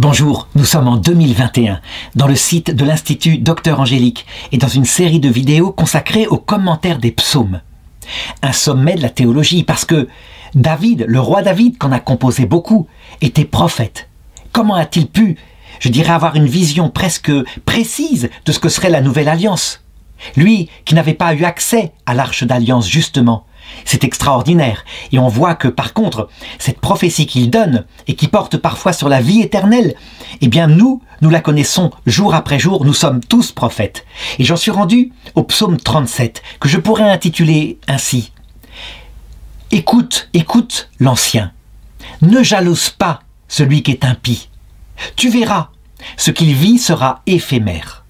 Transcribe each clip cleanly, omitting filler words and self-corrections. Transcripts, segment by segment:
Bonjour, nous sommes en 2021, dans le site de l'Institut Docteur Angélique et dans une série de vidéos consacrées aux commentaires des psaumes. Un sommet de la théologie parce que David, le roi David, qu'en a composé beaucoup, était prophète. Comment a-t-il pu, je dirais, avoir une vision presque précise de ce que serait la nouvelle alliance? Lui qui n'avait pas eu accès à l'arche d'alliance justement. C'est extraordinaire et on voit que par contre, cette prophétie qu'il donne et qui porte parfois sur la vie éternelle, eh bien nous la connaissons jour après jour, nous sommes tous prophètes. Et j'en suis rendu au psaume 37 que je pourrais intituler ainsi. Écoute, écoute l'ancien, ne jalouse pas celui qui est impie. Tu verras, ce qu'il vit sera éphémère.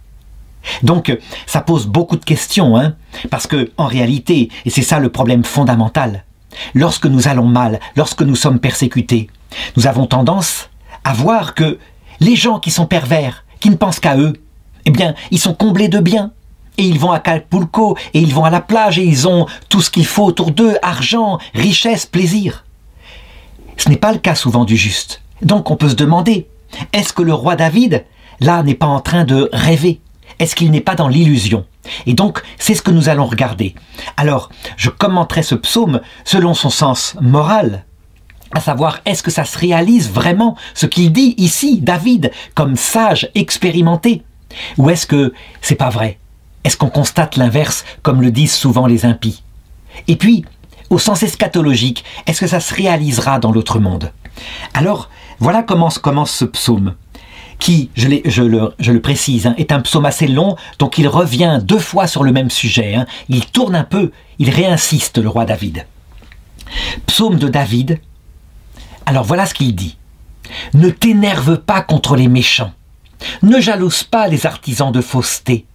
Donc, ça pose beaucoup de questions, parce que, en réalité, et c'est ça le problème fondamental, lorsque nous allons mal, lorsque nous sommes persécutés, nous avons tendance à voir que les gens qui sont pervers, qui ne pensent qu'à eux, eh bien, ils sont comblés de biens. Et ils vont à Acapulco, et ils vont à la plage, et ils ont tout ce qu'il faut autour d'eux, argent, richesse, plaisir. Ce n'est pas le cas souvent du juste. Donc, on peut se demander, est-ce que le roi David, là, n'est pas en train de rêver ? Est-ce qu'il n'est pas dans l'illusion? Et donc, c'est ce que nous allons regarder. Alors, je commenterai ce psaume selon son sens moral, à savoir, est-ce que ça se réalise vraiment, ce qu'il dit ici, David, comme sage expérimenté? Ou est-ce que c'est pas vrai? Est-ce qu'on constate l'inverse, comme le disent souvent les impies? Et puis, au sens eschatologique, est-ce que ça se réalisera dans l'autre monde? Alors, voilà comment commence ce psaume, qui, je le précise, est un psaume assez long, donc il revient 2 fois sur le même sujet. Il tourne un peu, il réinsiste, le roi David. Psaume de David. Alors voilà ce qu'il dit. « Ne t'énerve pas contre les méchants, ne jalouse pas les artisans de fausseté.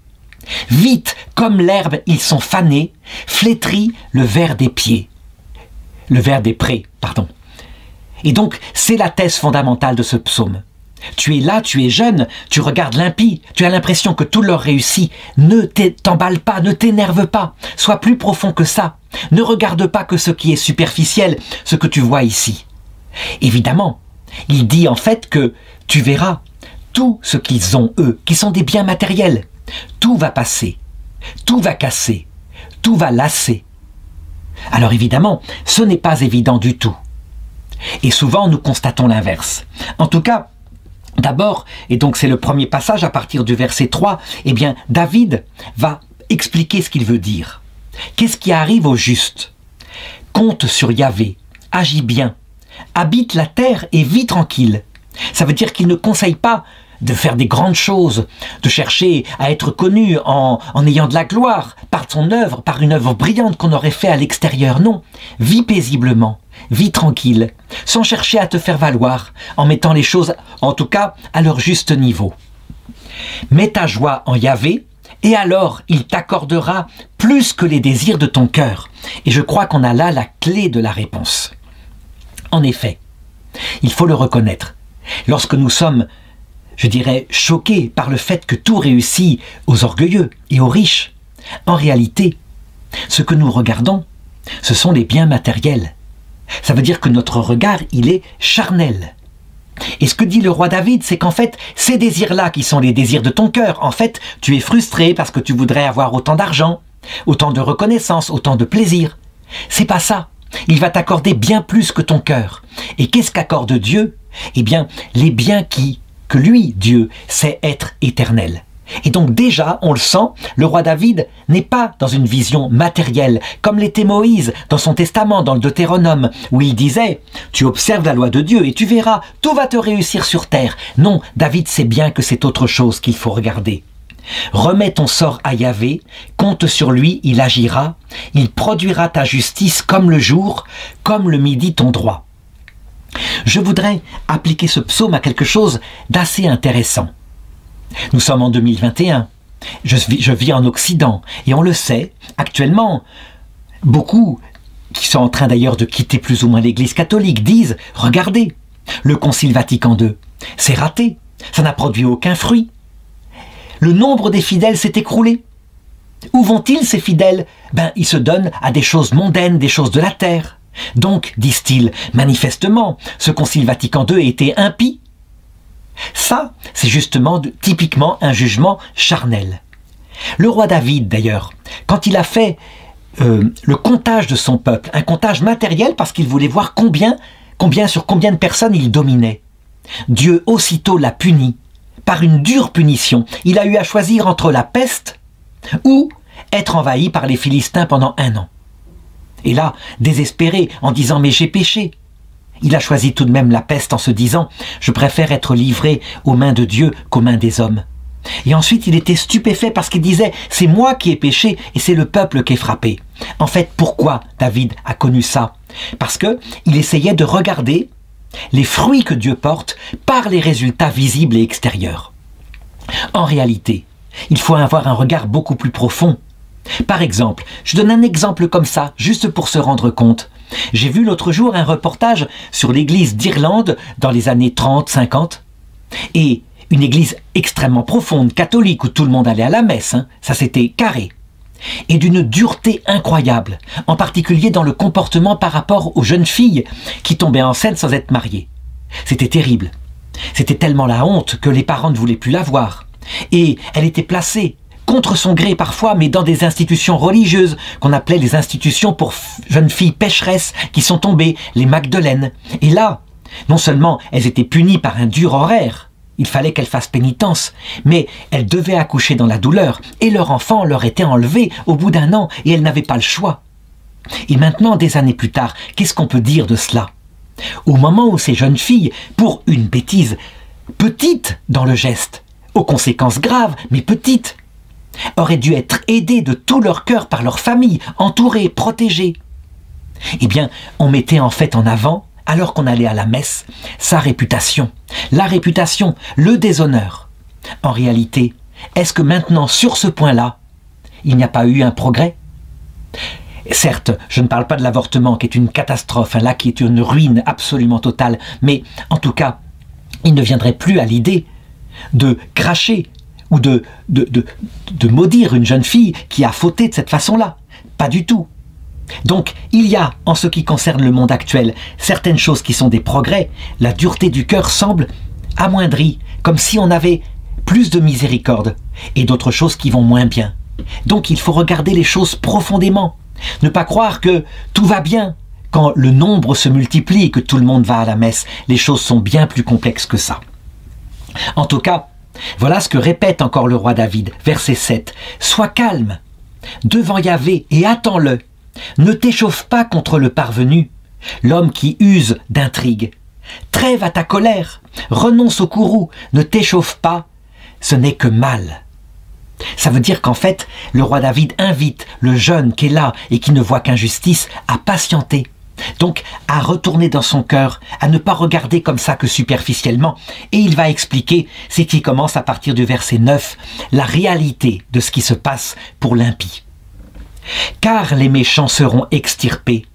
Vite, comme l'herbe, ils sont fanés, flétrit le vert des pieds. » Le vert des prés, pardon. Et donc, c'est la thèse fondamentale de ce psaume. Tu es là, tu es jeune, tu regardes l'impie, tu as l'impression que tout leur réussit. Ne t'emballe pas, ne t'énerve pas, sois plus profond que ça. Ne regarde pas que ce qui est superficiel, ce que tu vois ici. Évidemment, il dit en fait que tu verras tout ce qu'ils ont eux, qui sont des biens matériels. Tout va passer, tout va casser, tout va lasser. Alors évidemment, ce n'est pas évident du tout. Et souvent, nous constatons l'inverse. En tout cas, d'abord, et donc c'est le premier passage à partir du verset 3, eh bien David va expliquer ce qu'il veut dire. Qu'est-ce qui arrive au juste? Compte sur Yahvé, agis bien, habite la terre et vis tranquille. Ça veut dire qu'il ne conseille pas de faire des grandes choses, de chercher à être connu en ayant de la gloire, par son œuvre, par une œuvre brillante qu'on aurait fait à l'extérieur. Non, vis paisiblement, vis tranquille, sans chercher à te faire valoir, en mettant les choses, en tout cas, à leur juste niveau. Mets ta joie en Yahvé, et alors il t'accordera plus que les désirs de ton cœur. Et je crois qu'on a là la clé de la réponse. En effet, il faut le reconnaître, lorsque nous sommes, je dirais, choqués par le fait que tout réussit aux orgueilleux et aux riches, en réalité, ce que nous regardons, ce sont les biens matériels. Ça veut dire que notre regard, il est charnel. Et ce que dit le roi David, c'est qu'en fait, ces désirs-là qui sont les désirs de ton cœur, en fait, tu es frustré parce que tu voudrais avoir autant d'argent, autant de reconnaissance, autant de plaisir. C'est pas ça. Il va t'accorder bien plus que ton cœur. Et qu'est-ce qu'accorde Dieu? Eh bien, les biens que lui, Dieu, sait être éternel. Et donc déjà, on le sent, le roi David n'est pas dans une vision matérielle, comme l'était Moïse dans son testament, dans le Deutéronome, où il disait « Tu observes la loi de Dieu et tu verras, tout va te réussir sur terre. » Non, David sait bien que c'est autre chose qu'il faut regarder. Remets ton sort à Yahvé, compte sur lui, il agira, il produira ta justice comme le jour, comme le midi ton droit. Je voudrais appliquer ce psaume à quelque chose d'assez intéressant. Nous sommes en 2021, je vis en Occident, et on le sait, actuellement, beaucoup, qui sont en train d'ailleurs de quitter plus ou moins l'Église catholique, disent « Regardez, le Concile Vatican II, c'est raté, ça n'a produit aucun fruit. Le nombre des fidèles s'est écroulé. Où vont-ils ces fidèles? Ils se donnent à des choses mondaines, des choses de la terre. Donc, disent-ils, manifestement, ce Concile Vatican II était impie. Ça, c'est justement typiquement un jugement charnel. Le roi David, d'ailleurs, quand il a fait le comptage de son peuple, un comptage matériel parce qu'il voulait voir sur combien de personnes il dominait, Dieu aussitôt l'a puni par une dure punition. Il a eu à choisir entre la peste ou être envahi par les Philistins pendant 1 an. Et là, désespéré, en disant « mais j'ai péché », il a choisi tout de même la peste en se disant « je préfère être livré aux mains de Dieu qu'aux mains des hommes ». Et ensuite, il était stupéfait parce qu'il disait « c'est moi qui ai péché et c'est le peuple qui est frappé ». En fait, pourquoi David a connu ça? Parce qu'il essayait de regarder les fruits que Dieu porte par les résultats visibles et extérieurs. En réalité, il faut avoir un regard beaucoup plus profond. Par exemple, je donne un exemple comme ça, juste pour se rendre compte. J'ai vu l'autre jour un reportage sur l'église d'Irlande dans les années 30-50, et une église extrêmement profonde, catholique, où tout le monde allait à la messe, ça c'était carré, et d'une dureté incroyable, en particulier dans le comportement par rapport aux jeunes filles qui tombaient enceintes sans être mariées. C'était terrible. C'était tellement la honte que les parents ne voulaient plus la voir. Et elle était placée, contre son gré parfois, mais dans des institutions religieuses qu'on appelait les institutions pour jeunes filles pécheresses qui sont tombées, les Magdeleines. Et là, non seulement elles étaient punies par un dur horaire, il fallait qu'elles fassent pénitence, mais elles devaient accoucher dans la douleur, et leur enfant leur était enlevé au bout d'1 an, et elles n'avaient pas le choix. Et maintenant, des années plus tard, qu'est-ce qu'on peut dire de cela? Au moment où ces jeunes filles, pour une bêtise, petite dans le geste, aux conséquences graves, mais petites, auraient dû être aidées de tout leur cœur par leur famille, entourées, protégées. Eh bien, on mettait en fait en avant, alors qu'on allait à la messe, sa réputation. La réputation, le déshonneur. En réalité, est-ce que maintenant, sur ce point-là, il n'y a pas eu un progrès? Certes, je ne parle pas de l'avortement, qui est une catastrophe, là, qui est une ruine absolument totale, mais en tout cas, il ne viendrait plus à l'idée de cracher ou de maudire une jeune fille qui a fauté de cette façon-là. Pas du tout. Donc, il y a, en ce qui concerne le monde actuel, certaines choses qui sont des progrès. La dureté du cœur semble amoindrie, comme si on avait plus de miséricorde, et d'autres choses qui vont moins bien. Donc, il faut regarder les choses profondément. Ne pas croire que tout va bien quand le nombre se multiplie et que tout le monde va à la messe. Les choses sont bien plus complexes que ça. En tout cas, voilà ce que répète encore le roi David, verset 7. « Sois calme devant Yahvé et attends-le. Ne t'échauffe pas contre le parvenu, l'homme qui use d'intrigue. Trêve à ta colère, renonce au courroux, ne t'échauffe pas, ce n'est que mal. » Ça veut dire qu'en fait, le roi David invite le jeune qui est là et qui ne voit qu'injustice à patienter. Donc, à retourner dans son cœur, à ne pas regarder comme ça que superficiellement. Et il va expliquer, c'est qu'il commence à partir du verset 9, la réalité de ce qui se passe pour l'impie. « Car les méchants seront extirpés.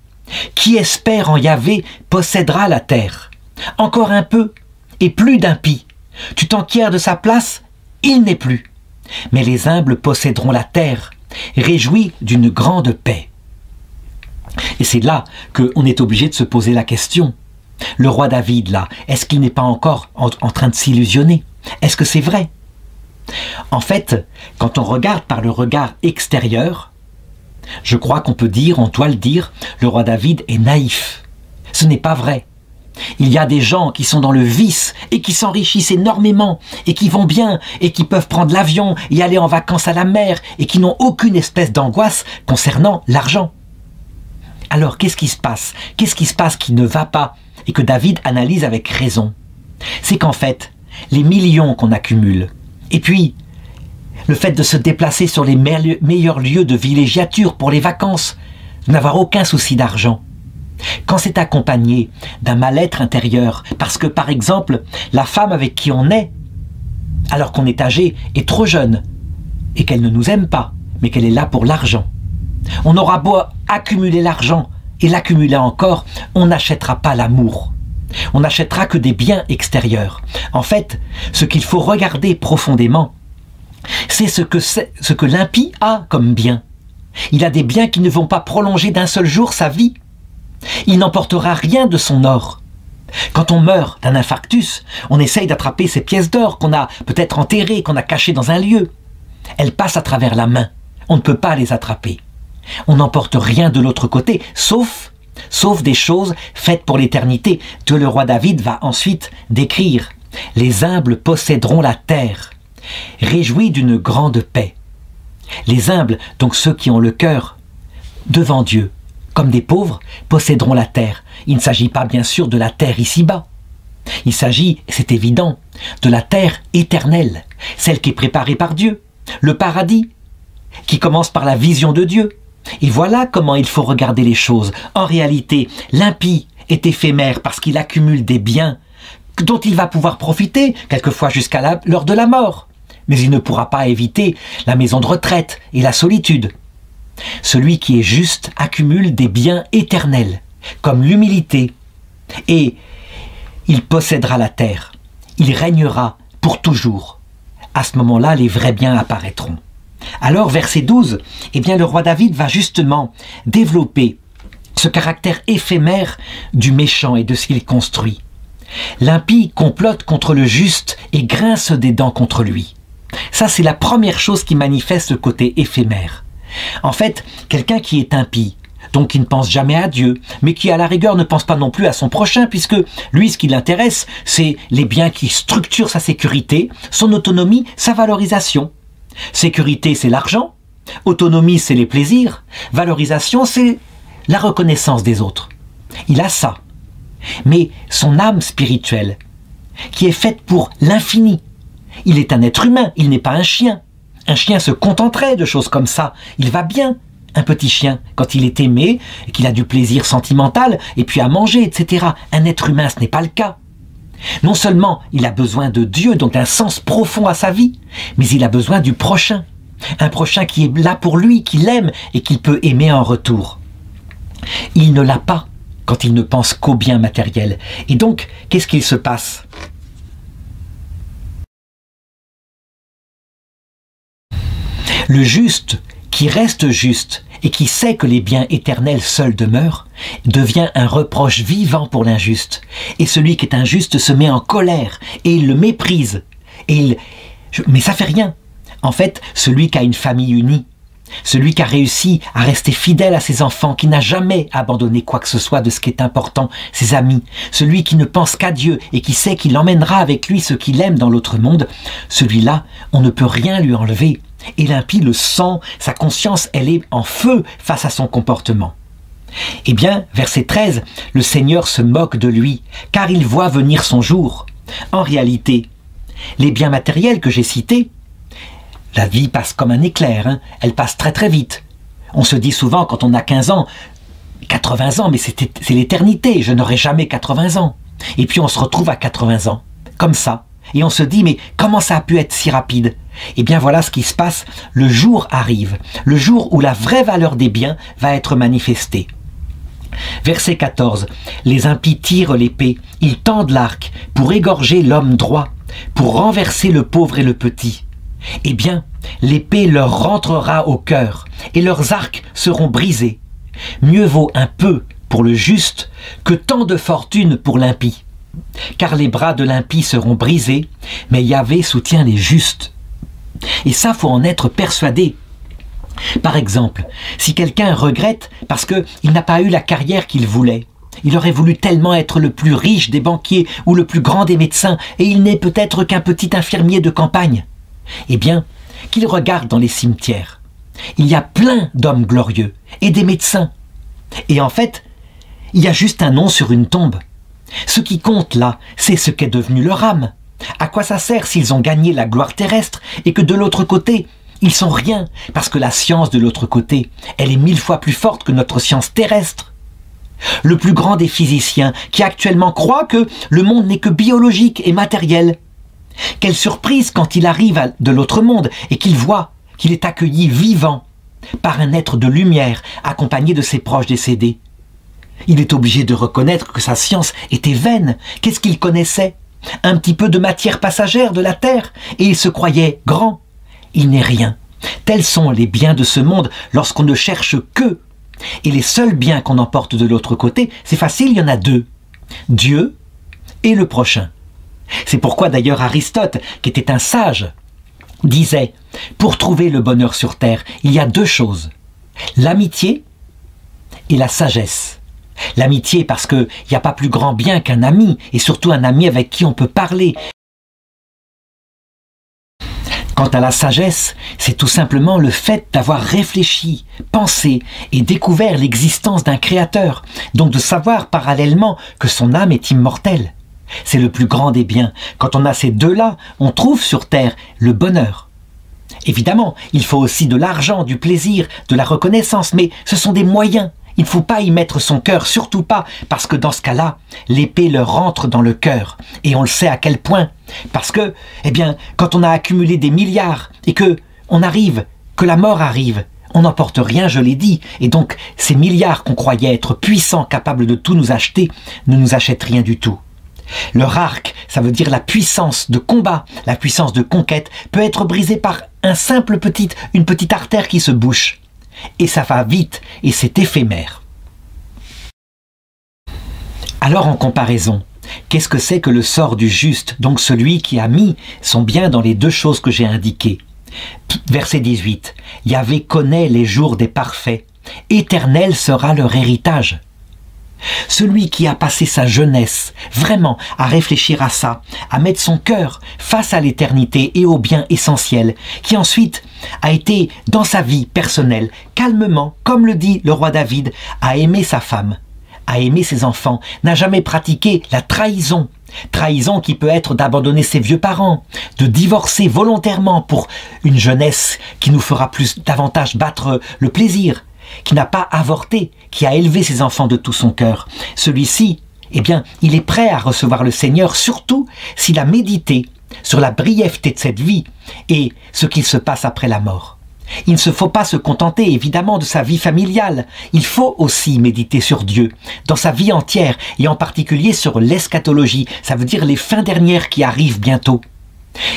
Qui espère en Yahvé possédera la terre. Encore un peu, et plus d'impies. Tu t'enquiers de sa place, il n'est plus. Mais les humbles posséderont la terre, réjouis d'une grande paix. » Et c'est là qu'on est obligé de se poser la question. Le roi David, là, est-ce qu'il n'est pas encore en train de s'illusionner? Est-ce que c'est vrai? En fait, quand on regarde par le regard extérieur, je crois qu'on peut dire, on doit le dire, le roi David est naïf. Ce n'est pas vrai. Il y a des gens qui sont dans le vice et qui s'enrichissent énormément et qui vont bien et qui peuvent prendre l'avion et aller en vacances à la mer et qui n'ont aucune espèce d'angoisse concernant l'argent. Alors, qu'est-ce qui se passe? Qu'est-ce qui se passe qui ne va pas et que David analyse avec raison? C'est qu'en fait, les millions qu'on accumule, et puis le fait de se déplacer sur les meilleurs lieux de villégiature pour les vacances, de n'avoir aucun souci d'argent, quand c'est accompagné d'un mal-être intérieur, parce que par exemple, la femme avec qui on est, alors qu'on est âgé, est trop jeune, et qu'elle ne nous aime pas, mais qu'elle est là pour l'argent, on aura beau accumuler l'argent et l'accumuler encore, on n'achètera pas l'amour. On n'achètera que des biens extérieurs. En fait, ce qu'il faut regarder profondément, c'est ce que l'impie a comme bien. Il a des biens qui ne vont pas prolonger d'un seul jour sa vie. Il n'emportera rien de son or. Quand on meurt d'un infarctus, on essaye d'attraper ces pièces d'or qu'on a peut-être enterrées, qu'on a cachées dans un lieu. Elles passent à travers la main. On ne peut pas les attraper. On n'emporte rien de l'autre côté, sauf des choses faites pour l'éternité, que le roi David va ensuite décrire. Les humbles posséderont la terre, réjouis d'une grande paix. Les humbles, donc ceux qui ont le cœur devant Dieu, comme des pauvres, posséderont la terre. Il ne s'agit pas bien sûr de la terre ici-bas. Il s'agit, c'est évident, de la terre éternelle, celle qui est préparée par Dieu, le paradis, qui commence par la vision de Dieu. Et voilà comment il faut regarder les choses. En réalité, l'impie est éphémère parce qu'il accumule des biens dont il va pouvoir profiter, quelquefois jusqu'à l'heure de la mort. Mais il ne pourra pas éviter la maison de retraite et la solitude. Celui qui est juste accumule des biens éternels, comme l'humilité, et il possédera la terre. Il régnera pour toujours. À ce moment-là, les vrais biens apparaîtront. Alors, verset 12, eh bien, le roi David va justement développer ce caractère éphémère du méchant et de ce qu'il construit. L'impie complote contre le juste et grince des dents contre lui. Ça, c'est la première chose qui manifeste le côté éphémère. En fait, quelqu'un qui est impie, donc qui ne pense jamais à Dieu, mais qui à la rigueur ne pense pas non plus à son prochain, puisque lui, ce qui l'intéresse, c'est les biens qui structurent sa sécurité, son autonomie, sa valorisation. Sécurité, c'est l'argent. Autonomie, c'est les plaisirs. Valorisation, c'est la reconnaissance des autres. Il a ça. Mais son âme spirituelle, qui est faite pour l'infini, il est un être humain, il n'est pas un chien. Un chien se contenterait de choses comme ça. Il va bien, un petit chien, quand il est aimé, et qu'il a du plaisir sentimental, et puis à manger, etc. Un être humain, ce n'est pas le cas. Non seulement il a besoin de Dieu, donc d'un sens profond à sa vie, mais il a besoin du prochain. Un prochain qui est là pour lui, qui l'aime et qu'il peut aimer en retour. Il ne l'a pas quand il ne pense qu'au bien matériel. Et donc, qu'est-ce qu'il se passe ? Le juste, qui reste juste et qui sait que les biens éternels seuls demeurent, devient un reproche vivant pour l'injuste. Et celui qui est injuste se met en colère et il le méprise. Mais ça fait rien. En fait, celui qui a une famille unie, celui qui a réussi à rester fidèle à ses enfants, qui n'a jamais abandonné quoi que ce soit de ce qui est important, ses amis, celui qui ne pense qu'à Dieu et qui sait qu'il emmènera avec lui ceux qu'il aime dans l'autre monde, celui-là, on ne peut rien lui enlever. Et l'impie le sent, sa conscience, elle est en feu face à son comportement. Eh bien, verset 13, le Seigneur se moque de lui, car il voit venir son jour. En réalité, les biens matériels que j'ai cités, la vie passe comme un éclair, elle passe très très vite. On se dit souvent quand on a 15 ans, 80 ans, mais c'est l'éternité, je n'aurai jamais 80 ans. Et puis on se retrouve à 80 ans, comme ça. Et on se dit, mais comment ça a pu être si rapide ? Eh bien voilà ce qui se passe, le jour arrive, le jour où la vraie valeur des biens va être manifestée. Verset 14, les impies tirent l'épée, ils tendent l'arc pour égorger l'homme droit, pour renverser le pauvre et le petit. Eh bien, l'épée leur rentrera au cœur et leurs arcs seront brisés. Mieux vaut un peu pour le juste que tant de fortune pour l'impie. Car les bras de l'impie seront brisés, mais Yahvé soutient les justes. Et ça, faut en être persuadé. Par exemple, si quelqu'un regrette parce qu'il n'a pas eu la carrière qu'il voulait, il aurait voulu tellement être le plus riche des banquiers ou le plus grand des médecins, et il n'est peut-être qu'un petit infirmier de campagne. Eh bien, qu'il regarde dans les cimetières. Il y a plein d'hommes glorieux et des médecins. Et en fait, il y a juste un nom sur une tombe. Ce qui compte là, c'est ce qu'est devenu leur âme. À quoi ça sert s'ils ont gagné la gloire terrestre et que de l'autre côté, ils sont rien, parce que la science de l'autre côté, elle est 1000 fois plus forte que notre science terrestre. Le plus grand des physiciens, qui actuellement croit que le monde n'est que biologique et matériel. Quelle surprise quand il arrive de l'autre monde et qu'il voit qu'il est accueilli vivant par un être de lumière accompagné de ses proches décédés. Il est obligé de reconnaître que sa science était vaine. Qu'est-ce qu'il connaissait? Un petit peu de matière passagère de la terre, et il se croyait grand. Il n'est rien. Tels sont les biens de ce monde lorsqu'on ne cherche qu'eux. Et les seuls biens qu'on emporte de l'autre côté, c'est facile, il y en a deux. Dieu et le prochain. C'est pourquoi d'ailleurs Aristote, qui était un sage, disait « Pour trouver le bonheur sur terre, il y a deux choses, l'amitié et la sagesse. » L'amitié parce qu'il n'y a pas plus grand bien qu'un ami, et surtout un ami avec qui on peut parler. Quant à la sagesse, c'est tout simplement le fait d'avoir réfléchi, pensé et découvert l'existence d'un créateur, donc de savoir parallèlement que son âme est immortelle. C'est le plus grand des biens. Quand on a ces deux-là, on trouve sur terre le bonheur. Évidemment, il faut aussi de l'argent, du plaisir, de la reconnaissance, mais ce sont des moyens. Il ne faut pas y mettre son cœur, surtout pas, parce que dans ce cas-là, l'épée leur rentre dans le cœur. Et on le sait à quel point. Parce que, eh bien, quand on a accumulé des milliards et que la mort arrive, on n'emporte rien, je l'ai dit. Et donc, ces milliards qu'on croyait être puissants, capables de tout nous acheter, ne nous achètent rien du tout. Leur arc, ça veut dire la puissance de combat, la puissance de conquête, peut être brisée par une petite artère qui se bouche. Et ça va vite, et c'est éphémère. Alors en comparaison, qu'est-ce que c'est que le sort du juste, donc celui qui a mis son bien dans les deux choses que j'ai indiquées? Verset 18. Yahvé connaît les jours des parfaits, éternel sera leur héritage. Celui qui a passé sa jeunesse vraiment à réfléchir à ça, à mettre son cœur face à l'éternité et aux biens essentiels, qui ensuite a été dans sa vie personnelle, calmement, comme le dit le roi David, a aimé sa femme, a aimé ses enfants, n'a jamais pratiqué la trahison. Trahison qui peut être d'abandonner ses vieux parents, de divorcer volontairement pour une jeunesse qui nous fera davantage battre le plaisir, qui n'a pas avorté, qui a élevé ses enfants de tout son cœur. Celui-ci, eh bien, il est prêt à recevoir le Seigneur, surtout s'il a médité sur la brièveté de cette vie et ce qu'il se passe après la mort. Il ne faut pas se contenter évidemment de sa vie familiale, il faut aussi méditer sur Dieu, dans sa vie entière, et en particulier sur l'eschatologie, ça veut dire les fins dernières qui arrivent bientôt.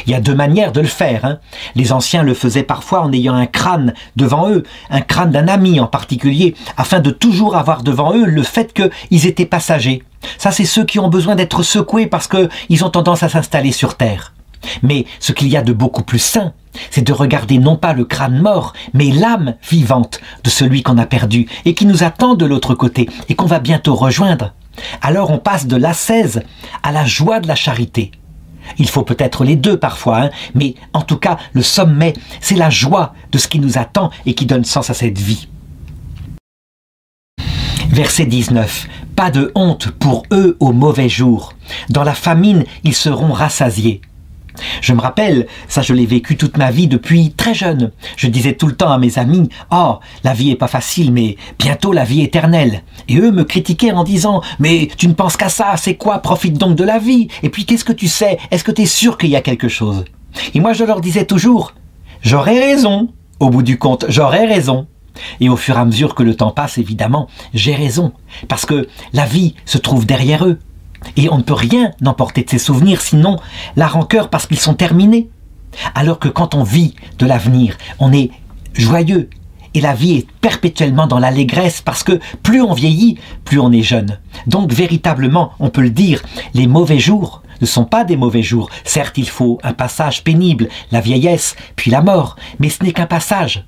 Il y a deux manières de le faire, hein. Les anciens le faisaient parfois en ayant un crâne devant eux, un crâne d'un ami en particulier, afin de toujours avoir devant eux le fait qu'ils étaient passagers. Ça, c'est ceux qui ont besoin d'être secoués parce qu'ils ont tendance à s'installer sur terre. Mais ce qu'il y a de beaucoup plus sain, c'est de regarder non pas le crâne mort, mais l'âme vivante de celui qu'on a perdu et qui nous attend de l'autre côté et qu'on va bientôt rejoindre. Alors on passe de l'ascèse à la joie de la charité. Il faut peut-être les deux parfois, hein, mais en tout cas, le sommet, c'est la joie de ce qui nous attend et qui donne sens à cette vie. Verset 19. Pas de honte pour eux au mauvais jour. Dans la famine, ils seront rassasiés. Je me rappelle, ça je l'ai vécu toute ma vie depuis très jeune. Je disais tout le temps à mes amis, « Oh, la vie est pas facile, mais bientôt la vie éternelle. » Et eux me critiquaient en disant, « Mais tu ne penses qu'à ça, c'est quoi? Profite donc de la vie. Et puis qu'est-ce que tu sais? Est-ce que tu es sûr qu'il y a quelque chose ?» Et moi je leur disais toujours, « J'aurais raison. Au bout du compte, j'aurais raison. » Et au fur et à mesure que le temps passe, évidemment, j'ai raison. Parce que la vie se trouve derrière eux. Et on ne peut rien emporter de ces souvenirs, sinon la rancœur parce qu'ils sont terminés. Alors que quand on vit de l'avenir, on est joyeux. Et la vie est perpétuellement dans l'allégresse parce que plus on vieillit, plus on est jeune. Donc véritablement, on peut le dire, les mauvais jours ne sont pas des mauvais jours. Certes, il faut un passage pénible, la vieillesse, puis la mort, mais ce n'est qu'un passage.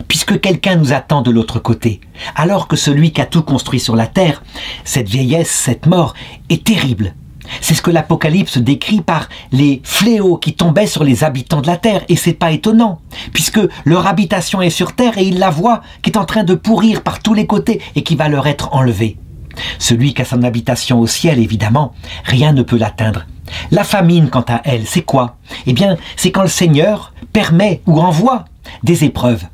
Puisque quelqu'un nous attend de l'autre côté, alors que celui qui a tout construit sur la terre, cette vieillesse, cette mort, est terrible. C'est ce que l'Apocalypse décrit par les fléaux qui tombaient sur les habitants de la terre, et c'est pas étonnant, puisque leur habitation est sur terre et ils la voient qui est en train de pourrir par tous les côtés et qui va leur être enlevée. Celui qui a son habitation au ciel, évidemment, rien ne peut l'atteindre. La famine, quant à elle, c'est quoi? Eh bien, c'est quand le Seigneur permet ou envoie des épreuves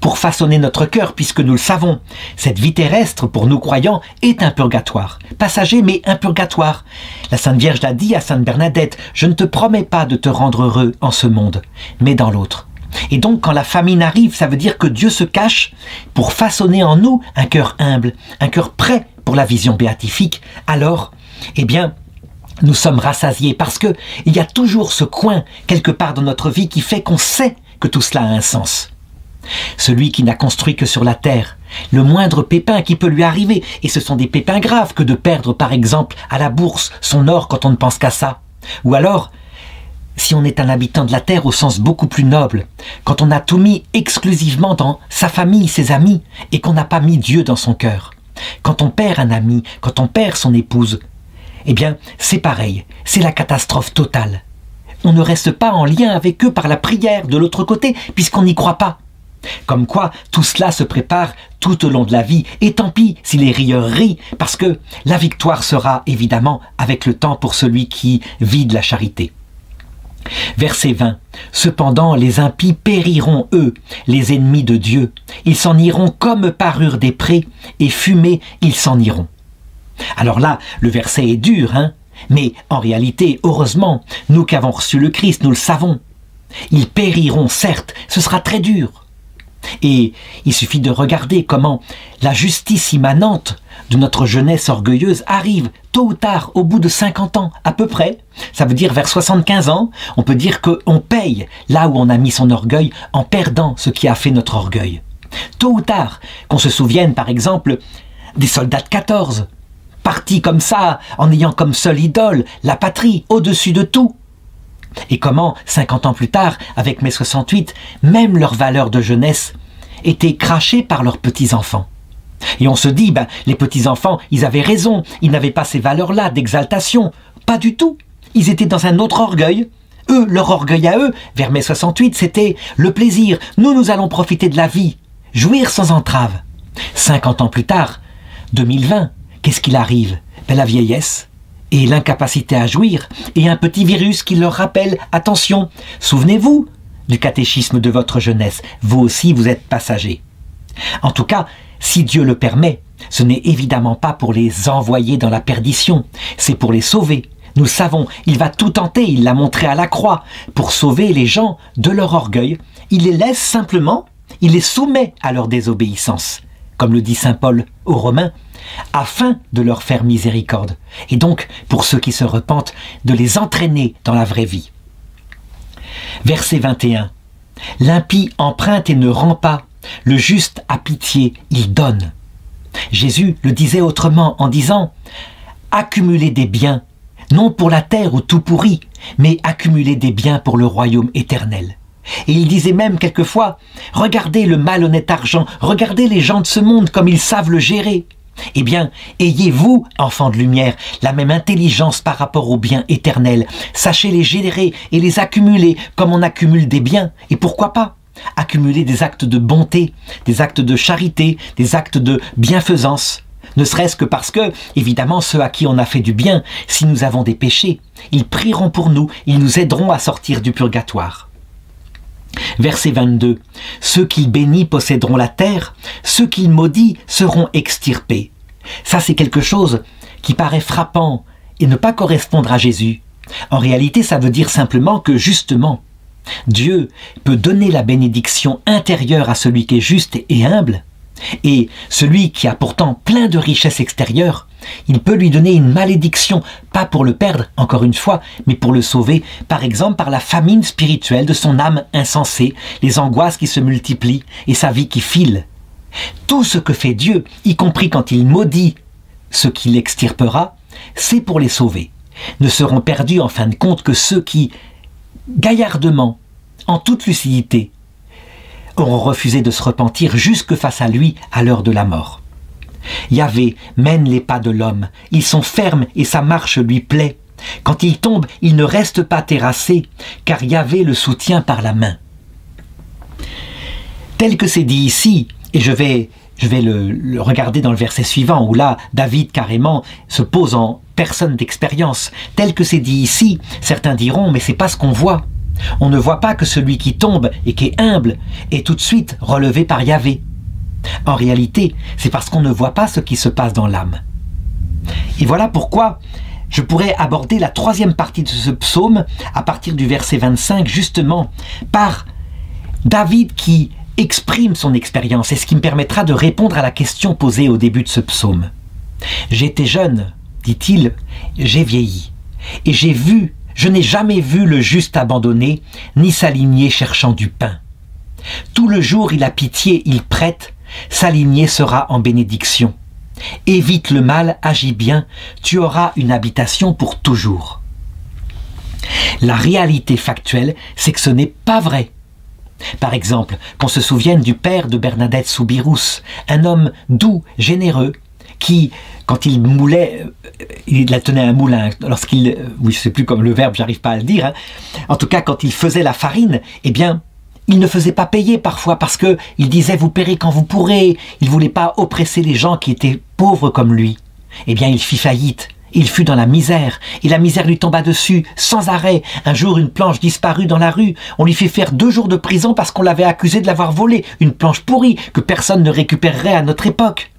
pour façonner notre cœur, puisque nous le savons, cette vie terrestre, pour nous croyants, est un purgatoire. Passager, mais un purgatoire. La Sainte Vierge l'a dit à Sainte Bernadette, « Je ne te promets pas de te rendre heureux en ce monde, mais dans l'autre. » Et donc, quand la famine arrive, ça veut dire que Dieu se cache pour façonner en nous un cœur humble, un cœur prêt pour la vision béatifique. Alors, eh bien, nous sommes rassasiés parce que il y a toujours ce coin, quelque part dans notre vie, qui fait qu'on sait que tout cela a un sens. Celui qui n'a construit que sur la terre le moindre pépin qui peut lui arriver, et ce sont des pépins graves que de perdre par exemple à la bourse son or quand on ne pense qu'à ça. Ou alors, si on est un habitant de la terre au sens beaucoup plus noble, quand on a tout mis exclusivement dans sa famille, ses amis, et qu'on n'a pas mis Dieu dans son cœur. Quand on perd un ami, quand on perd son épouse, eh bien c'est pareil, c'est la catastrophe totale. On ne reste pas en lien avec eux par la prière de l'autre côté, puisqu'on n'y croit pas. Comme quoi, tout cela se prépare tout au long de la vie, et tant pis si les rieurs rient, parce que la victoire sera évidemment avec le temps pour celui qui vit de la charité. Verset 20. Cependant les impies périront eux, les ennemis de Dieu. Ils s'en iront comme parure des prés, et fumés ils s'en iront. Alors là, le verset est dur, hein, mais en réalité, heureusement, nous qui avons reçu le Christ, nous le savons. Ils périront, certes, ce sera très dur. Et il suffit de regarder comment la justice immanente de notre jeunesse orgueilleuse arrive tôt ou tard, au bout de 50 ans, à peu près. Ça veut dire vers 75 ans, on peut dire qu'on paye là où on a mis son orgueil en perdant ce qui a fait notre orgueil. Tôt ou tard, qu'on se souvienne par exemple des soldats de 14, partis comme ça, en ayant comme seule idole la patrie au-dessus de tout. Et comment, 50 ans plus tard, avec mai 68, même leurs valeurs de jeunesse étaient crachées par leurs petits-enfants. Et on se dit, les petits-enfants, ils avaient raison, ils n'avaient pas ces valeurs-là d'exaltation. Pas du tout. Ils étaient dans un autre orgueil. Eux, leur orgueil à eux, vers mai 68, c'était le plaisir. Nous allons profiter de la vie, jouir sans entrave. 50 ans plus tard, 2020, qu'est-ce qu'il arrive? La vieillesse et l'incapacité à jouir, et un petit virus qui leur rappelle, attention, souvenez-vous du catéchisme de votre jeunesse, vous aussi vous êtes passagers. En tout cas, si Dieu le permet, ce n'est évidemment pas pour les envoyer dans la perdition, c'est pour les sauver. Nous savons, il va tout tenter, il l'a montré à la croix, pour sauver les gens de leur orgueil. Il les laisse simplement, il les soumet à leur désobéissance, comme le dit saint Paul aux Romains, afin de leur faire miséricorde, et donc, pour ceux qui se repentent, de les entraîner dans la vraie vie. Verset 21. L'impie emprunte et ne rend pas, le juste a pitié, il donne. Jésus le disait autrement en disant « Accumulez des biens, non pour la terre où tout pourrit, mais accumulez des biens pour le royaume éternel. » Et il disait même quelquefois « Regardez le malhonnête argent, regardez les gens de ce monde comme ils savent le gérer. » Eh bien, ayez vous, enfants de lumière, la même intelligence par rapport aux biens éternels. Sachez les générer et les accumuler comme on accumule des biens. Et pourquoi pas accumuler des actes de bonté, des actes de charité, des actes de bienfaisance. Ne serait-ce que parce que, évidemment, ceux à qui on a fait du bien, si nous avons des péchés, ils prieront pour nous, ils nous aideront à sortir du purgatoire. Verset 22. Ceux qu'il bénit posséderont la terre, ceux qu'il maudit seront extirpés. Ça, c'est quelque chose qui paraît frappant et ne pas correspondre à Jésus. En réalité, ça veut dire simplement que, justement, Dieu peut donner la bénédiction intérieure à celui qui est juste et humble, et celui qui a pourtant plein de richesses extérieures, il peut lui donner une malédiction, pas pour le perdre, encore une fois, mais pour le sauver, par exemple par la famine spirituelle de son âme insensée, les angoisses qui se multiplient et sa vie qui file. Tout ce que fait Dieu, y compris quand il maudit ce qu'il extirpera, c'est pour les sauver. Ne seront perdus en fin de compte que ceux qui, gaillardement, en toute lucidité, auront refusé de se repentir jusque face à lui à l'heure de la mort. Yahvé mène les pas de l'homme, ils sont fermes et sa marche lui plaît. Quand il tombe, il ne reste pas terrassé, car Yahvé le soutient par la main. Tel que c'est dit ici, et je vais le regarder dans le verset suivant, où là, David carrément se pose en personne d'expérience. Tel que c'est dit ici, certains diront, mais c'est pas ce qu'on voit. On ne voit pas que celui qui tombe et qui est humble est tout de suite relevé par Yahvé. En réalité, c'est parce qu'on ne voit pas ce qui se passe dans l'âme. Et voilà pourquoi je pourrais aborder la troisième partie de ce psaume à partir du verset 25, justement par David qui exprime son expérience, et ce qui me permettra de répondre à la question posée au début de ce psaume. « J'étais jeune, dit-il, j'ai vieilli, et je n'ai jamais vu le juste abandonné, ni s'aligner cherchant du pain. Tout le jour il a pitié, il prête, sa lignée sera en bénédiction. Évite le mal, agis bien, tu auras une habitation pour toujours. La réalité factuelle, c'est que ce n'est pas vrai. Par exemple, qu'on se souvienne du père de Bernadette Soubirous, un homme doux, généreux, qui, quand il moulait, il la tenait à un moulin, lorsqu'il, oui, je ne sais plus comme le verbe, j'arrive pas à le dire, hein. En tout cas, quand il faisait la farine, eh bien, il ne faisait pas payer parfois parce que il disait « vous paierez quand vous pourrez ». Il ne voulait pas oppresser les gens qui étaient pauvres comme lui. Eh bien, il fit faillite. Il fut dans la misère, et la misère lui tomba dessus, sans arrêt. Un jour, une planche disparut dans la rue. On lui fit faire 2 jours de prison parce qu'on l'avait accusé de l'avoir volée. Une planche pourrie que personne ne récupérerait à notre époque.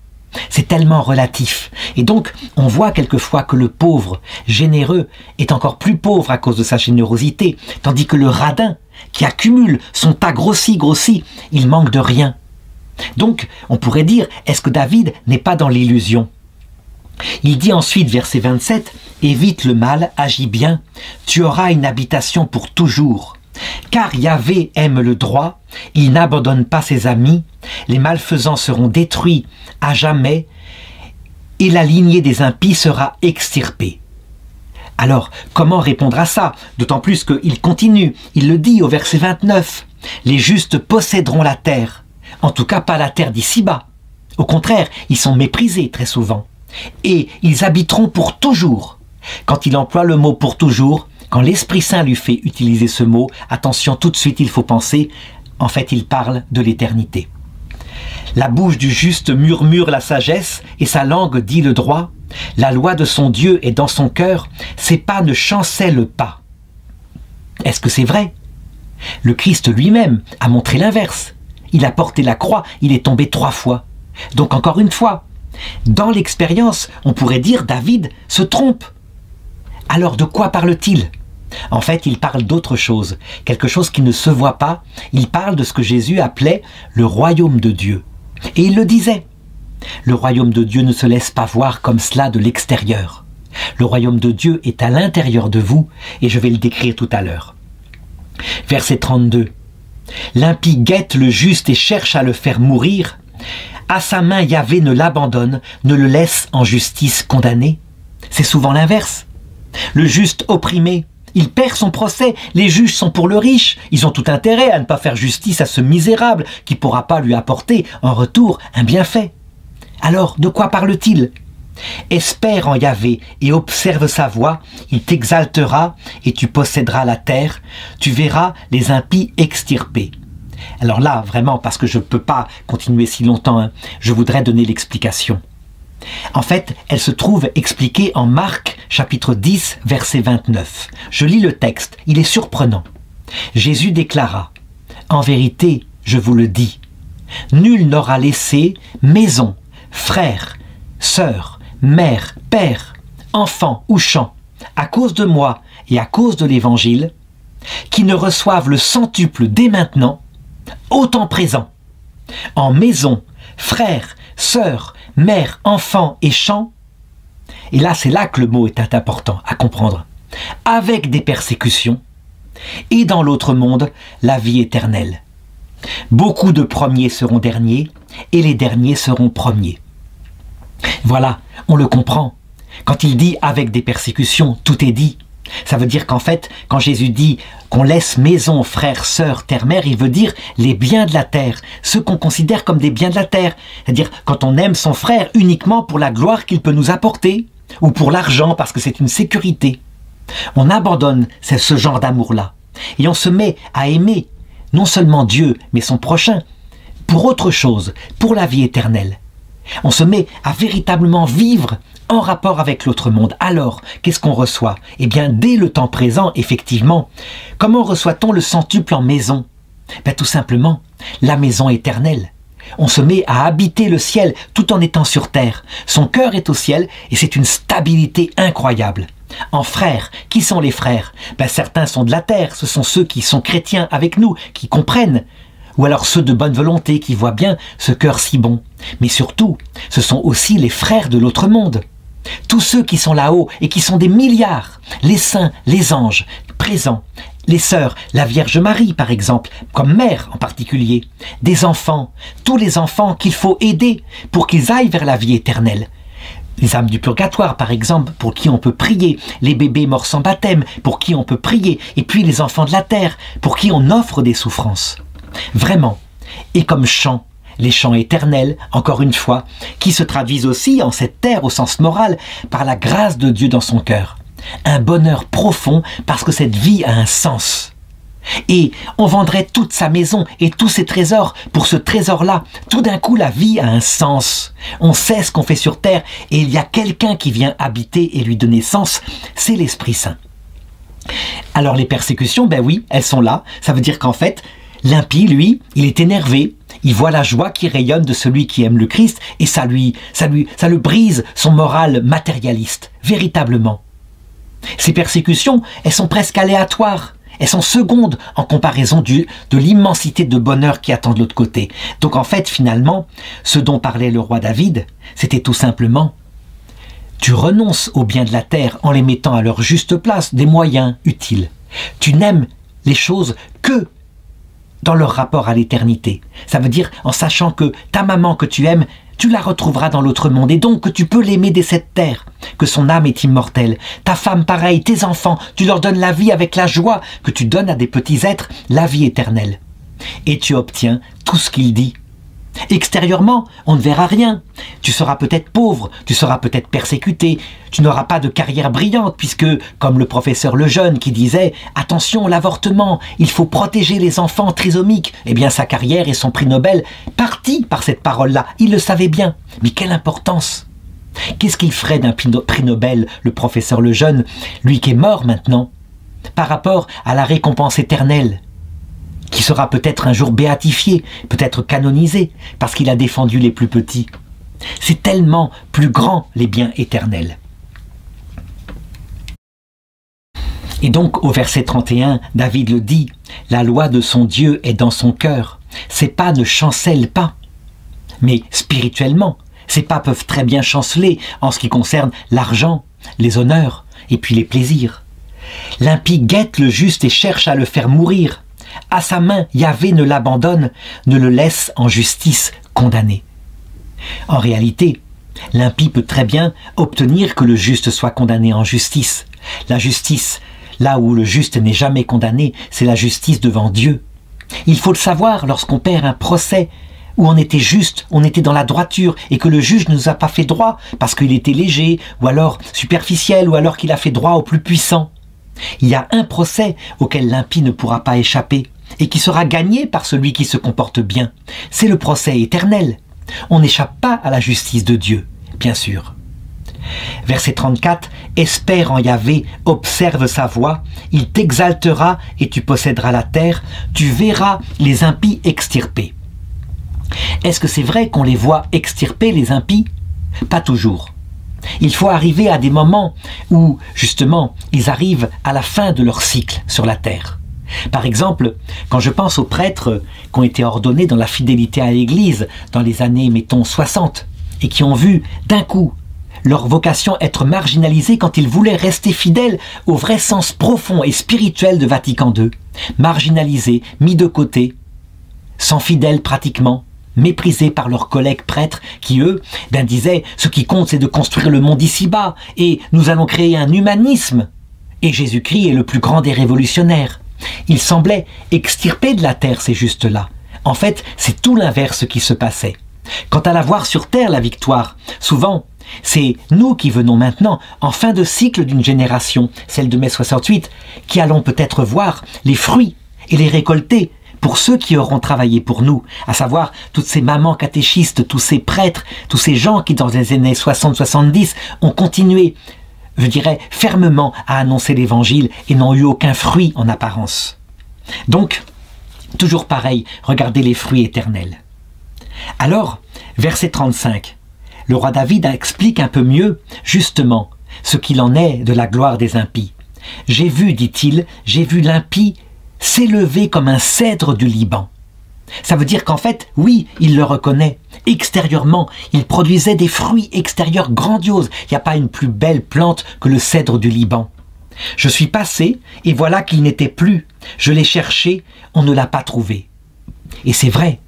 C'est tellement relatif. Et donc, on voit quelquefois que le pauvre, généreux, est encore plus pauvre à cause de sa générosité, tandis que le radin, qui accumule son tas grossi, il manque de rien. Donc, on pourrait dire, est-ce que David n'est pas dans l'illusion ? Il dit ensuite, verset 27, « Évite le mal, agis bien, tu auras une habitation pour toujours. Car Yahvé aime le droit, il n'abandonne pas ses amis, les malfaisants seront détruits à jamais, et la lignée des impies sera extirpée. » Alors, comment répondre à ça? D'autant plus qu'il continue, il le dit au verset 29, « Les justes posséderont la terre, en tout cas pas la terre d'ici-bas. Au contraire, ils sont méprisés très souvent. Et ils habiteront pour toujours. » Quand il emploie le mot « pour toujours », quand l'Esprit Saint lui fait utiliser ce mot, attention, tout de suite il faut penser, en fait il parle de l'éternité. La bouche du juste murmure la sagesse et sa langue dit le droit. La loi de son Dieu est dans son cœur, ses pas ne chancellent pas. Est-ce que c'est vrai? Le Christ lui-même a montré l'inverse. Il a porté la croix, il est tombé 3 fois. Donc encore une fois, dans l'expérience, on pourrait dire David se trompe. Alors de quoi parle-t-il? En fait, il parle d'autre chose, quelque chose qui ne se voit pas. Il parle de ce que Jésus appelait le royaume de Dieu. Et il le disait. Le royaume de Dieu ne se laisse pas voir comme cela de l'extérieur. Le royaume de Dieu est à l'intérieur de vous, et je vais le décrire tout à l'heure. Verset 32. L'impie guette le juste et cherche à le faire mourir. À sa main, Yahvé ne l'abandonne, ne le laisse en justice condamné. C'est souvent l'inverse. Le juste opprimé, il perd son procès. Les juges sont pour le riche. Ils ont tout intérêt à ne pas faire justice à ce misérable qui ne pourra pas lui apporter en retour un bienfait. Alors, de quoi parle-t-il? Espère en Yahvé et observe sa voie, il t'exaltera et tu posséderas la terre, tu verras les impies extirpés. Alors là, vraiment, parce que je ne peux pas continuer si longtemps, hein, je voudrais donner l'explication. En fait, elle se trouve expliquée en Marc, chapitre 10, verset 29. Je lis le texte, il est surprenant. Jésus déclara, « En vérité, je vous le dis, nul n'aura laissé maison, frère, sœur, mère, père, enfant ou champ, à cause de moi et à cause de l'Évangile, qui ne reçoivent le centuple dès maintenant, au temps présent, en maison, frère, sœur, mère, enfant et champ. » Et là, c'est là que le mot est important à comprendre. Avec des persécutions, et dans l'autre monde, la vie éternelle. Beaucoup de premiers seront derniers, et les derniers seront premiers. Voilà, on le comprend. Quand il dit « avec des persécutions », tout est dit. Ça veut dire qu'en fait, quand Jésus dit qu'on laisse maison, frère, sœur, terre, mère, il veut dire les biens de la terre, ceux qu'on considère comme des biens de la terre. C'est-à-dire quand on aime son frère uniquement pour la gloire qu'il peut nous apporter, ou pour l'argent parce que c'est une sécurité. On abandonne ce genre d'amour-là. Et on se met à aimer non seulement Dieu, mais son prochain, pour autre chose, pour la vie éternelle. On se met à véritablement vivre en rapport avec l'autre monde. Alors, qu'est-ce qu'on reçoit? Eh bien, dès le temps présent, effectivement, comment reçoit-on le centuple en maison? Ben, tout simplement, la maison éternelle. On se met à habiter le ciel tout en étant sur terre. Son cœur est au ciel et c'est une stabilité incroyable. En frères, qui sont les frères? Ben, certains sont de la terre, ce sont ceux qui sont chrétiens avec nous, qui comprennent. Ou alors ceux de bonne volonté qui voient bien ce cœur si bon. Mais surtout, ce sont aussi les frères de l'autre monde. Tous ceux qui sont là-haut et qui sont des milliards, les saints, les anges, présents, les sœurs, la Vierge Marie par exemple, comme mère en particulier, des enfants, tous les enfants qu'il faut aider pour qu'ils aillent vers la vie éternelle. Les âmes du purgatoire par exemple, pour qui on peut prier, les bébés morts sans baptême, pour qui on peut prier, et puis les enfants de la terre, pour qui on offre des souffrances. Vraiment, et comme chant, les chants éternels, encore une fois, qui se traduisent aussi en cette terre au sens moral par la grâce de Dieu dans son cœur. Un bonheur profond parce que cette vie a un sens. Et on vendrait toute sa maison et tous ses trésors pour ce trésor-là. Tout d'un coup, la vie a un sens. On sait ce qu'on fait sur terre et il y a quelqu'un qui vient habiter et lui donner sens, c'est l'Esprit Saint. Alors les persécutions, ben oui, elles sont là. Ça veut dire qu'en fait, l'impie, lui, il est énervé. Il voit la joie qui rayonne de celui qui aime le Christ et ça le brise son moral matérialiste, véritablement. Ces persécutions, elles sont presque aléatoires. Elles sont secondes en comparaison de l'immensité de bonheur qui attend de l'autre côté. Donc en fait, finalement, ce dont parlait le roi David, c'était tout simplement « Tu renonces aux biens de la terre en les mettant à leur juste place, des moyens utiles. Tu n'aimes les choses que dans leur rapport à l'éternité. » Ça veut dire en sachant que ta maman que tu aimes, tu la retrouveras dans l'autre monde et donc que tu peux l'aimer dès cette terre, que son âme est immortelle. Ta femme pareil, tes enfants, tu leur donnes la vie avec la joie que tu donnes à des petits êtres, la vie éternelle. Et tu obtiens tout ce qu'il dit. Extérieurement, on ne verra rien. Tu seras peut-être pauvre, tu seras peut-être persécuté, tu n'auras pas de carrière brillante puisque, comme le professeur Lejeune qui disait « Attention, l'avortement, il faut protéger les enfants trisomiques », eh bien sa carrière et son prix Nobel partis par cette parole-là. Il le savait bien. Mais quelle importance! Qu'est-ce qu'il ferait d'un prix Nobel, le professeur Lejeune, lui qui est mort maintenant, par rapport à la récompense éternelle, qui sera peut-être un jour béatifié, peut-être canonisé, parce qu'il a défendu les plus petits. C'est tellement plus grand, les biens éternels. Et donc, au verset 31, David le dit, « La loi de son Dieu est dans son cœur. Ses pas ne chancellent pas. » Mais spirituellement, ses pas peuvent très bien chanceler en ce qui concerne l'argent, les honneurs et puis les plaisirs. L'impie guette le juste et cherche à le faire mourir. À sa main, Yahvé ne l'abandonne, ne le laisse en justice condamné. En réalité, l'impie peut très bien obtenir que le juste soit condamné en justice. La justice, là où le juste n'est jamais condamné, c'est la justice devant Dieu. Il faut le savoir lorsqu'on perd un procès où on était juste, on était dans la droiture et que le juge ne nous a pas fait droit parce qu'il était léger ou alors superficiel ou alors qu'il a fait droit au plus puissant. Il y a un procès auquel l'impie ne pourra pas échapper et qui sera gagné par celui qui se comporte bien. C'est le procès éternel. On n'échappe pas à la justice de Dieu, bien sûr. Verset 34, « Espère en Yahvé, observe sa voie, il t'exaltera et tu posséderas la terre, tu verras les impies extirpés. » Est-ce que c'est vrai qu'on les voit extirper, les impies? Pas toujours. Il faut arriver à des moments où, justement, ils arrivent à la fin de leur cycle sur la terre. Par exemple, quand je pense aux prêtres qui ont été ordonnés dans la fidélité à l'Église dans les années, mettons, 60, et qui ont vu, d'un coup, leur vocation être marginalisée quand ils voulaient rester fidèles au vrai sens profond et spirituel de Vatican II, marginalisés, mis de côté, sans fidèles pratiquement, méprisés par leurs collègues prêtres qui, eux, disaient « ce qui compte, c'est de construire le monde ici-bas, et nous allons créer un humanisme ». Et Jésus-Christ est le plus grand des révolutionnaires. Il semblait extirper de la terre ces justes-là. En fait, c'est tout l'inverse qui se passait. Quant à la voir sur terre, la victoire, souvent, c'est nous qui venons maintenant, en fin de cycle d'une génération, celle de mai 68, qui allons peut-être voir les fruits et les récolter pour ceux qui auront travaillé pour nous, à savoir toutes ces mamans catéchistes, tous ces prêtres, tous ces gens qui dans les années 60-70 ont continué, je dirais, fermement à annoncer l'évangile et n'ont eu aucun fruit en apparence. Donc, toujours pareil, regardez les fruits éternels. Alors, verset 35, le roi David explique un peu mieux, justement, ce qu'il en est de la gloire des impies. « J'ai vu, dit-il, j'ai vu l'impie s'élever comme un cèdre du Liban. » Ça veut dire qu'en fait, oui, il le reconnaît. Extérieurement, il produisait des fruits extérieurs grandioses. Il n'y a pas une plus belle plante que le cèdre du Liban. Je suis passé et voilà qu'il n'était plus. Je l'ai cherché, on ne l'a pas trouvé. Et c'est vrai.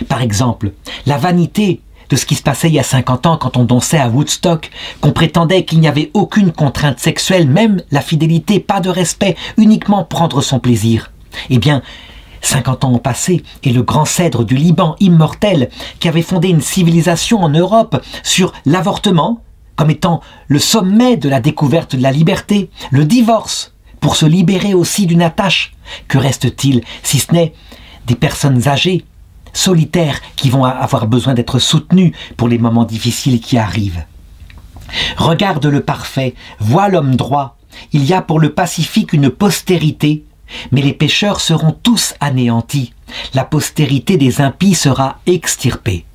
Par exemple, la vanité de ce qui se passait il y a 50 ans quand on dansait à Woodstock, qu'on prétendait qu'il n'y avait aucune contrainte sexuelle, même la fidélité, pas de respect, uniquement prendre son plaisir. Eh bien, 50 ans ont passé et le grand cèdre du Liban, immortel, qui avait fondé une civilisation en Europe sur l'avortement, comme étant le sommet de la découverte de la liberté, le divorce, pour se libérer aussi d'une attache. Que reste-t-il, si ce n'est des personnes âgées, solitaires, qui vont avoir besoin d'être soutenues pour les moments difficiles qui arrivent? Regarde le parfait, vois l'homme droit. Il y a pour le pacifique une postérité, mais les pécheurs seront tous anéantis. La postérité des impies sera extirpée.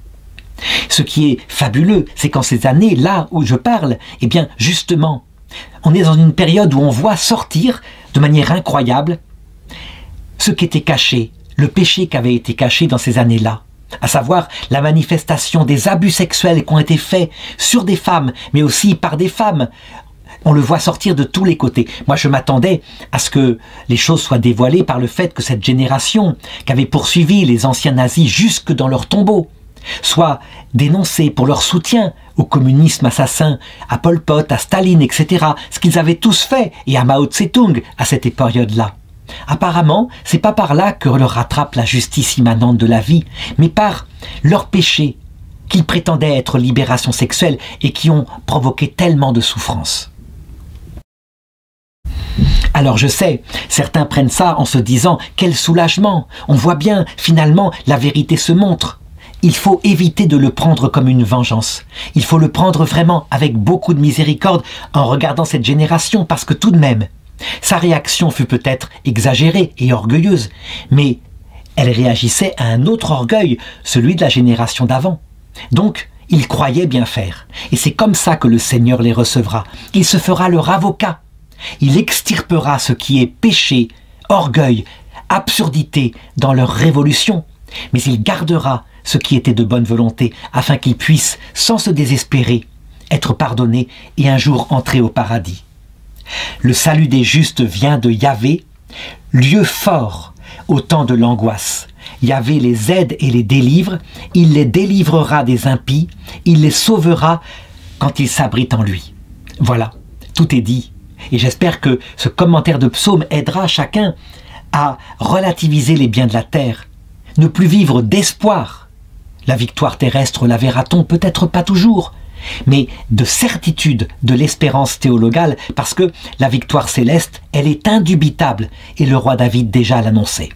Ce qui est fabuleux, c'est qu'en ces années, là où je parle, eh bien, justement, on est dans une période où on voit sortir, de manière incroyable, ce qui était caché, le péché qui avait été caché dans ces années-là, à savoir la manifestation des abus sexuels qui ont été faits sur des femmes, mais aussi par des femmes. On le voit sortir de tous les côtés. Moi, je m'attendais à ce que les choses soient dévoilées par le fait que cette génération, qui avait poursuivi les anciens nazis jusque dans leur tombeau, soit dénoncée pour leur soutien au communisme assassin, à Pol Pot, à Staline, etc. Ce qu'ils avaient tous fait, et à Mao Tse-tung à cette période-là. Apparemment, c'est pas par là que leur rattrape la justice immanente de la vie, mais par leurs péchés, qu'ils prétendaient être libération sexuelle et qui ont provoqué tellement de souffrance. Alors je sais, certains prennent ça en se disant « quel soulagement ! On voit bien, finalement, la vérité se montre ». Il faut éviter de le prendre comme une vengeance. Il faut le prendre vraiment avec beaucoup de miséricorde en regardant cette génération, parce que tout de même, sa réaction fut peut-être exagérée et orgueilleuse, mais elle réagissait à un autre orgueil, celui de la génération d'avant. Donc, ils croyaient bien faire. Et c'est comme ça que le Seigneur les recevra. Il se fera leur avocat. Il extirpera ce qui est péché, orgueil, absurdité dans leur révolution. Mais il gardera ce qui était de bonne volonté, afin qu'ils puissent, sans se désespérer, être pardonnés et un jour entrer au paradis. Le salut des justes vient de Yahvé, lieu fort au temps de l'angoisse. Yahvé les aide et les délivre, il les délivrera des impies, il les sauvera quand ils s'abritent en lui. Voilà, tout est dit. Et j'espère que ce commentaire de psaume aidera chacun à relativiser les biens de la terre, ne plus vivre d'espoir. La victoire terrestre la verra-t-on peut-être pas toujours, mais de certitude de l'espérance théologale, parce que la victoire céleste, elle est indubitable, et le roi David déjà l'annonçait.